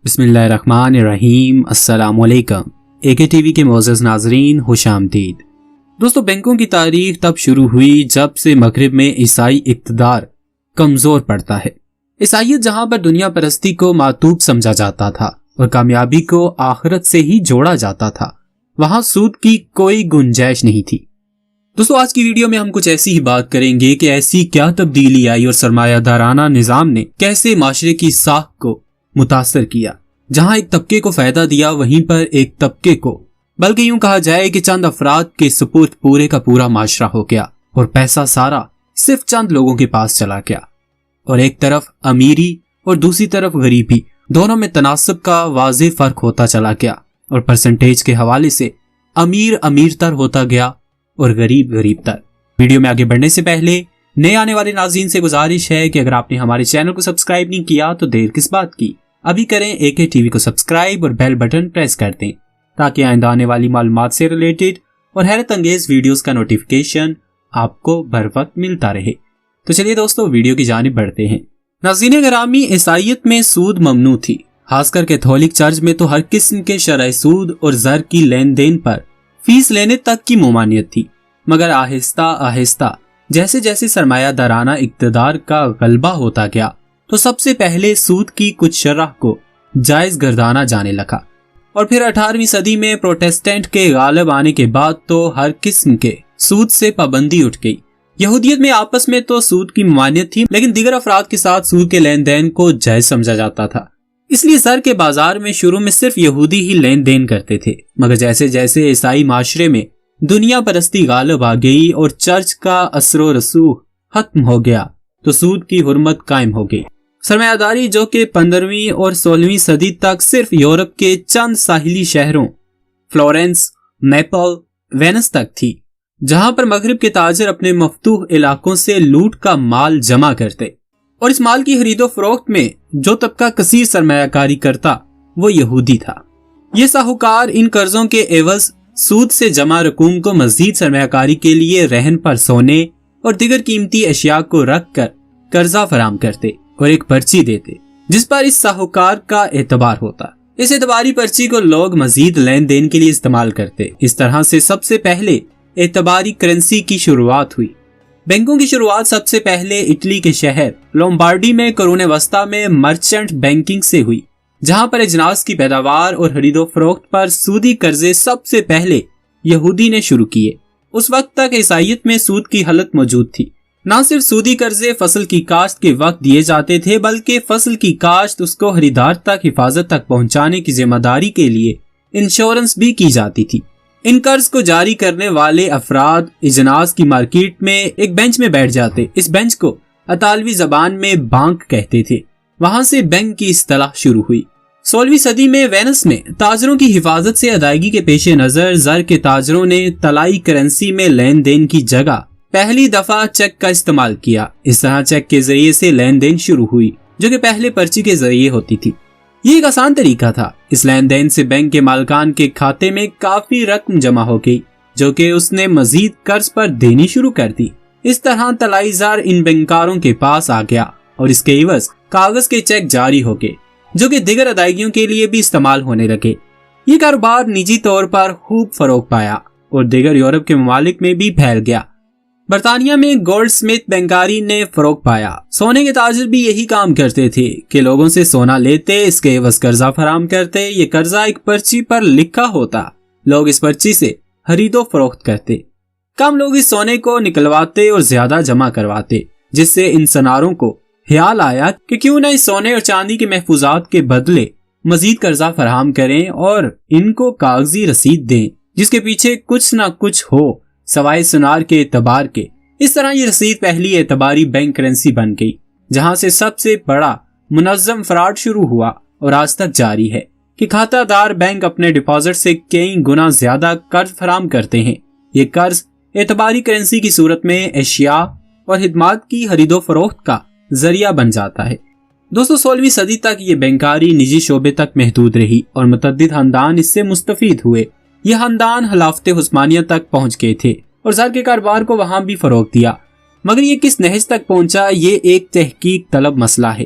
بسم اللہ الرحمن الرحیم۔ السلام علیکم AK TV کے معزز ناظرین، خوش آمدید۔ دوستو، بینکوں کی تاریخ تب شروع ہوئی جب سے مغرب میں عیسائی اقتدار کمزور پڑتا ہے۔ عیسائیت جہاں پر دنیا پرستی کو معتوب سمجھا جاتا تھا اور کامیابی کو آخرت سے ہی جوڑا جاتا تھا، وہاں سود کی کوئی گنجائش نہیں تھی۔ دوستو، آج کی ویڈیو میں ہم کچھ ایسی ہی بات کریں گے کہ ایسی کیا تبدیلی آئی اور سرمایہ دارانہ نظام نے کیسے معاشرے کی ساکھ کو متاثر کیا۔ جہاں ایک طبقے کو فائدہ دیا، وہیں پر ایک طبقے کو، بلکہ یوں کہا جائے کہ چند افراد کے سپرد پورے کا پورا معاشرہ ہو گیا اور پیسہ سارا صرف چند لوگوں کے پاس چلا گیا۔ اور ایک طرف امیری اور دوسری طرف غریبی، دونوں میں تناسب کا واضح فرق ہوتا چلا گیا اور پرسنٹیج کے حوالے سے امیر تر ہوتا گیا اور غریب تر۔ ویڈیو میں آگے بڑھنے سے پہلے نئے آنے والے ناظرین سے گزارش ہے کہ اگر آپ نے ہمارے چینل کو سبسکرائب نہیں کیا تو دیر کس بات کی، ابھی کریں AK TV کو سبسکرائب اور بیل بٹن پریس کر دیں تاکہ آئندہ آنے والی معلومات سے ریلیٹڈ اور حیرت انگیز ویڈیوز کا نوٹیفیکیشن آپ کو بر وقت ملتا رہے۔ تو چلیے دوستو، ویڈیو کی جانب بڑھتے ہیں۔ ناظرین گرامی، عیسائیت میں سود ممنوع تھی، خاص کر کیتھولک چرچ میں تو ہر قسم کے شرعی سود اور زر کی لین دین پر فیس لینے تک کی ممانعت تھی۔ مگر آہستہ آہستہ جیسے جیسے سرمایہ دارانہ اقتدار کا غلبہ ہوتا گیا تو سب سے پہلے سود کی کچھ شرح کو جائز گردانا جانے لگا، اور پھر 18ویں صدی میں پروٹیسٹنٹ کے غالب آنے کے بعد تو ہر قسم کے سود سے پابندی اٹھ گئی۔ یہودیت میں آپس میں تو سود کی ممانعت تھی، لیکن دیگر افراد کے ساتھ سود کے لین دین کو جائز سمجھا جاتا تھا۔ اس لیے زر کے بازار میں شروع میں صرف یہودی ہی لین دین کرتے تھے، مگر جیسے جیسے عیسائی معاشرے میں دنیا پرستی غالب آ گئی اور چرچ کا اثر و رسوخ ختم ہو گیا تو سود کی حرمت قائم ہو گئی۔ سرمایہ داری جو کہ 15ویں اور 16ویں صدی تک صرف یورپ کے چند ساحلی شہروں فلورنس، نیپل، وینس تک تھی، جہاں پر مغرب کے تاجر اپنے مفتوح علاقوں سے لوٹ کا مال جمع کرتے، اور اس مال کی خرید و فروخت میں جو طبقہ کثیر سرمایہ کاری کرتا وہ یہودی تھا۔ یہ ساہوکار ان قرضوں کے عوض سود سے جمع رقوم کو مزید سرمایہ کاری کے لیے رہن پر سونے اور دیگر قیمتی اشیاء کو رکھ کر قرضہ فراہم کرتے اور ایک پرچی دیتے جس پر اس ساہوکار کا اعتبار ہوتا۔ اس اعتباری پرچی کو لوگ مزید لین دین کے لیے استعمال کرتے۔ اس طرح سے سب سے پہلے اعتباری کرنسی کی شروعات ہوئی۔ بینکوں کی شروعات سب سے پہلے اٹلی کے شہر لومبارڈی میں قرون وسطیٰ میں مرچنٹ بینکنگ سے ہوئی، جہاں پر اجناس کی پیداوار اور خرید و فروخت پر سودی قرضے سب سے پہلے یہودی نے شروع کیے۔ اس وقت تک عیسائیت میں سود کی حالت موجود تھی۔ نہ صرف سودی قرضے فصل کی کاشت کے وقت دیے جاتے تھے، بلکہ فصل کی کاشت اس کو خریدار تک حفاظت تک پہنچانے کی ذمہ داری کے لیے انشورنس بھی کی جاتی تھی۔ ان قرض کو جاری کرنے والے افراد اجناس کی مارکیٹ میں ایک بینچ میں بیٹھ جاتے۔ اس بینچ کو اطالوی زبان میں بانک کہتے تھے، وہاں سے بینک کی اصطلاح شروع ہوئی۔ 16ویں صدی میں وینس میں تاجروں کی حفاظت سے ادائیگی کے پیش نظر زر کے تاجروں نے طلائی کرنسی میں لین دین کی جگہ پہلی دفعہ چیک کا استعمال کیا۔ اس طرح چیک کے ذریعے سے لین دین شروع ہوئی، جو کہ پہلے پرچی کے ذریعے ہوتی تھی۔ یہ ایک آسان طریقہ تھا۔ اس لین دین سے بینک کے مالکان کے کھاتے میں کافی رقم جمع ہو گئی، جو کہ اس نے مزید قرض پر دینی شروع کر دی۔ اس طرح طلائی زر ان بینکاروں کے پاس آ گیا اور اس کے عوض کاغذ کے چیک جاری ہو گئے، جو کہ دیگر ادائیگیوں کے لیے بھی استعمال ہونے لگے۔ یہ کاروبار نجی طور پر خوب فروغ پایا اور دیگر یورپ کے ممالک میں بھی پھیل گیا۔ برطانیہ میں گولڈ سمتھ بینکاری نے فروغ پایا۔ سونے کے تاجر بھی یہی کام کرتے تھے کہ لوگوں سے سونا لیتے، اس کے عوض قرضہ فراہم کرتے۔ یہ قرضہ ایک پرچی پر لکھا ہوتا، لوگ اس پرچی سے خرید و فروخت کرتے۔ کم لوگ اس سونے کو نکلواتے اور زیادہ جمع کرواتے، جس سے ان سناروں کو خیال آیا کہ کیوں نہ اس سونے اور چاندی کے محفوظات کے بدلے مزید قرضہ فراہم کریں اور ان کو کاغذی رسید دیں جس کے پیچھے کچھ نہ کچھ ہو سوائے سنار کے اعتبار کے۔ اس طرح یہ رسید پہلی اعتباری بینک کرنسی بن گئی، جہاں سے سب سے بڑا منظم فراڈ شروع ہوا اور آج تک جاری ہے کہ کھاتہ دار بینک اپنے ڈپازٹ سے کئی گنا زیادہ قرض فراہم کرتے ہیں۔ یہ قرض اعتباری کرنسی کی صورت میں اشیاء اور خدمات کی خرید و فروخت کا ذریعہ بن جاتا ہے۔ دوستو، 16ویں صدی تک یہ بینکاری نجی شعبے تک محدود رہی اور متعدد خاندان اس سے مستفید ہوئے۔ یہ خاندان خلافت عثمانیہ تک پہنچ گئے تھے اور زر کے کاروبار کو وہاں بھی فروغ دیا، مگر یہ کس نہج تک پہنچا، یہ ایک تحقیق طلب مسئلہ ہے۔